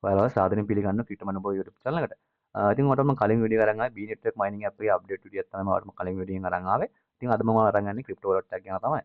ඔයාලව සාදරයෙන් පිළිගන්නවා ක්‍රිප්ටෝ මනි බෝ YouTube channel එකට. ඉතින් ඔයාලට මම කලින් වීඩියෝ එක අරන් ආවේ B-Network mining app එකේ update වීඩියෝ එකක් තමයි මම කලින් වීඩියෝ එකෙන් අරන් ආවේ. ඉතින් අද මම අරන් යන්නේ ක්‍රිප්ටෝ wallet එකක් ගැන තමයි.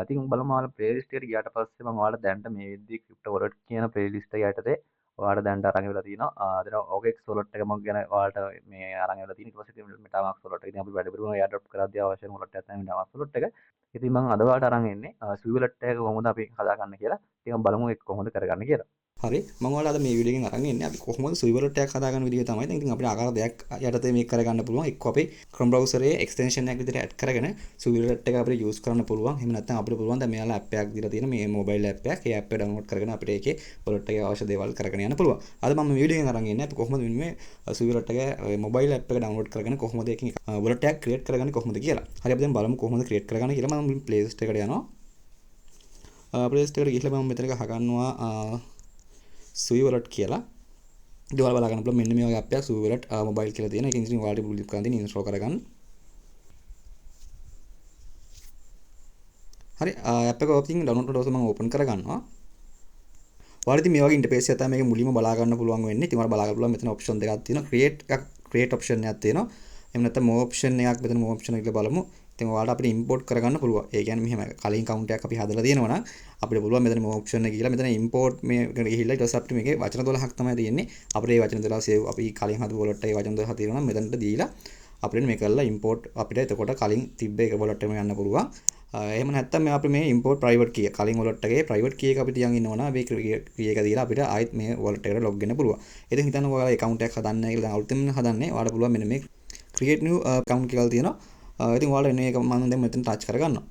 ඉතින් බලමු ඔයාලා playlist එකට ගියාට පස්සේ මම ඔයාලට දැනට මේ විදිහේ ක්‍රිප්ටෝ wallet කියන playlist එක යටතේ ඔයාලට දැනට අරන් වෙලා තියෙනවා. දෙන OKX wallet එක මම ගැන ඔයාලට මේ අරන් වෙලා තියෙන ඊට පස්සේ තියෙන MetaMask wallet එක. ඉතින් අපි වැඩිපුරම airdrop කරද්දී අවශ්‍ය වෙන wallet එකක් තමයි MetaMask wallet එක. ඉතින් මම අද ඔයාලට අරන් එන්නේ Sui wallet එක කොහොමද අපි හදාගන්න කියලා. ඉතින් බලමු ඒක කොහොමද කරගන්න කියලා. හරි මම ඔයාලට අද මේ වීඩියෝ එකෙන් අරන් එන්නේ අපි කොහොමද Sui wallet එකක් හදාගන්න විදිය තමයි. ඉතින් අපිට ආකාර දෙකක් යටතේ මේක කරගන්න පුළුවන්. එක්ක අපේ Chrome browser එකේ extension එකක් විදිහට add කරගෙන Sui wallet එක අපිට use කරන්න පුළුවන්. එහෙම නැත්නම් අපිට පුළුවන් දැන් මෙයාලා app එකක් දීලා තියෙන මේ mobile app එකක්. ඒ app එක download කරගෙන අපිට ඒකේ wallet එකේ අවශ්‍ය දේවල් කරගෙන යන්න පුළුවන්. අද මම මේ වීඩියෝ එකෙන් අරන් එන්නේ අපි කොහොමද මේ Sui wallet එකේ mobile app එක download කරගෙන කොහොමද ඒකෙන් wallet එකක් create කරගන්නේ කොහොමද කියලා. හරි අපි දැන් බලමු කොහොමද create කරගන්නේ කියලා. මම Play Store එකට යනවා. Play Store එකට ගිහිල්ලා මම මෙතන ගහගන්නවා Sui wallet කියලා. ඉතින් ඔයාලා බලා ගන්න පුළුවන් මෙන්න මේ වගේ app එකක් Sui wallet mobile කියලා තියෙන. ඒකෙන් ඉතින් ඔයාලට පුළුවන් කරන් තියෙන install කරගන්න. හරි app එක ඔපින් download කරලා මම open කරගන්නවා. ඔයාලා ඉතින් මේ වගේ interface එකක් තමයි මේක මුලින්ම බලා ගන්න පුළුවන් වෙන්නේ. ඉතින් ඔයාලා බලා ගන්න පුළුවන් මෙතන option දෙකක් තියෙනවා. create option එකක් තියෙනවා. එහෙම නැත්නම් more option එකක් මෙතන more option එක කියලා බලමු. ඉතින් ඔයාලට අපිට import කරගන්න පුළුවන්. ඒ කියන්නේ මෙහෙම කලින් account එකක් අපි හදලා තියෙනවා නම් අපිට පුළුවන් මෙතන more option එක ගිහලා මෙතන import මේකට ගිහිල්ලා ඊට පස්සේ අපිට මේකේ වචන 12ක් තමයි තියෙන්නේ. අපිට මේ වචන 12 save අපි කලින් හදපු wallet එකේ වචන 12 තියෙනවා නම් මෙතනට දීලා අපිට මේක කරලා import අපිට එතකොට කලින් තිබ්බ එක wallet එකම යන්න පුළුවන්. එහෙම නැත්නම් මේ අපි මේ import private key කලින් wallet එකේ private key එක අපිට තියන් ඉන්නවනම් මේ key එක දීලා අපිට ආයෙත් මේ wallet එකට log වෙන්න පුළුවන්. ඉතින් හිතන්න ඔයාලා account එකක් හදන්න කියලා දැන් අලුතෙන් හදන්නේ ඔයාලට පුළුවන් මෙන්න මේ create new account කියලා තියෙනවා. ඉතින් ඔයාලා එන එක මම දැන් මෙතන ටච් කරගන්නවා.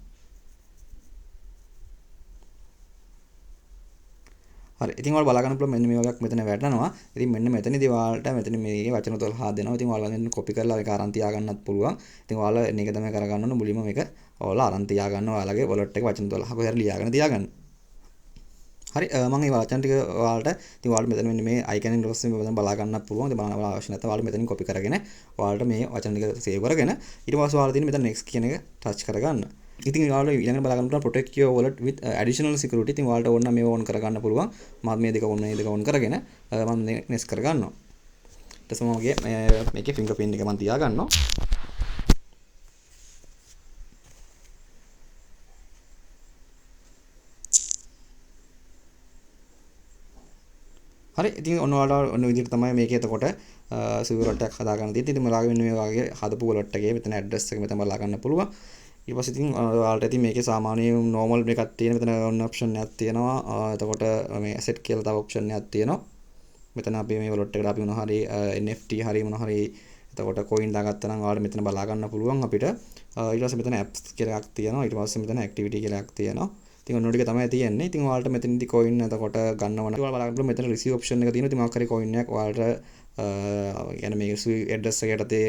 හරි. ඉතින් ඔයාලා බලා ගන්න පුළුවන් මෙන්න මේ වගේක් මෙතන වැටෙනවා. ඉතින් මෙන්න මෙතනදී ඔයාලට මෙතන මේ වචන 12 දෙනවා. ඉතින් ඔයාලා මෙතන copy කරලා ඒක අරන් තියා ගන්නත් පුළුවන්. ඉතින් ඔයාලා මේක තමයි කරගන්න ඕන මුලින්ම මේක ඔයාලා අරන් තියා ගන්න ඔයාලගේ wallet එක වචන 12 කොහේ හරි ලියාගෙන තියාගන්න. හරි මම මේ වචන ටික ඔයාලට ඉතින් ඔයාලා මෙතන මෙන්න මේ icon එකෙන් ඊට පස්සේ මෙතන බලා ගන්නත් පුළුවන්. ඉතින් බලන්න අවශ්‍ය නැත්නම් ඔයාලා මෙතනින් copy කරගෙන ඔයාලට මේ වචන ටික save කරගෙන ඊට පස්සේ ඔයාලා තියෙන මෙතන next කියන එක touch කරගන්න. ඉතින් ඔයාලා ඊළඟට බලා ගන්න පුළුවන් protect your wallet with additional security. ඉතින් ඔයාලට ඕන නම් මේව on කරගන්න පුළුවන්. මම මේ දෙක on කරගෙන මම next කරගන්නවා. ඊට පස්සේ මම මේකේ fingerprint එක මම තියා ගන්නවා. හරි ඉතින් ඔයාලා ඔන්න විදිහට තමයි මේකේ එතකොට Sui wallet එකක් හදාගන්න තියෙන්නේ. ඉතින් මලාගෙන මෙන්න මේ වගේ හදපු wallet එකේ මෙතන address එක මෙතන බලා ගන්න පුළුවන්. ඊට පස්සේ ඉතින් ඔයාලට ඉතින් මේකේ සාමාන්‍ය normal එකක් තියෙන මෙතන on option එකක් තියෙනවා. එතකොට මේ asset කියලා තව option එකක් තියෙනවා. මෙතන අපි මේ wallet එකට අපි මොනවා හරි NFT හරි මොනවා හරි එතකොට coin දාගත්තා නම් ඔයාලට මෙතන බලා ගන්න පුළුවන් අපිට. ඊට පස්සේ මෙතන apps කියලා එකක් තියෙනවා. ඊට පස්සේ මෙතන activity කියලා එකක් තියෙනවා. ඉතින් ඔන්න ටික තමයි තියෙන්නේ. ඉතින් ඔයාලට මෙතනදී coin එතකොට ගන්නවන ඔයාලා බලන්න පුළුවන් මෙතන receive option එක තියෙනවා. ඉතින් මොකක් හරි coin එකක් ඔයාලට කියන්නේ මේ Sui address එක යටතේ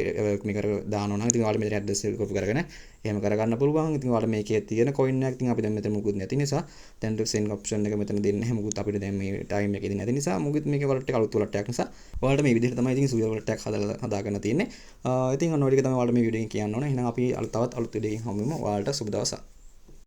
මේක දානවා නම් ඉතින් ඔයාලා මෙතන address එක copy කරගෙන එහෙම කරගන්න පුළුවන්. ඉතින් ඔයාලා මේකේ තියෙන coin එකක් ඉතින් අපි දැන් මෙතන මුකුත් නැති නිසා දැන් send option එක මෙතන දෙන්නේ නැහැ. මුකුත් අපිට දැන් මේ time එකේ දෙන්නේ නැති නිසා මුකුත් මේකේ wallet එක අලුත් wallet එකක් නිසා ඔයාලට මේ විදිහට තමයි ඉතින් Sui wallet එකක් හදාගන්න තියෙන්නේ. ඉතින් ඔන්න ඔය ටික තමයි ඔයාලට මේ වීඩියෝ එකෙන් කියන්න ඕනේ. එහෙනම් අපි තවත් අලුත් වීඩියෝ එකකින් හමු වෙමු. ඔයාලට සුබ දවසක්.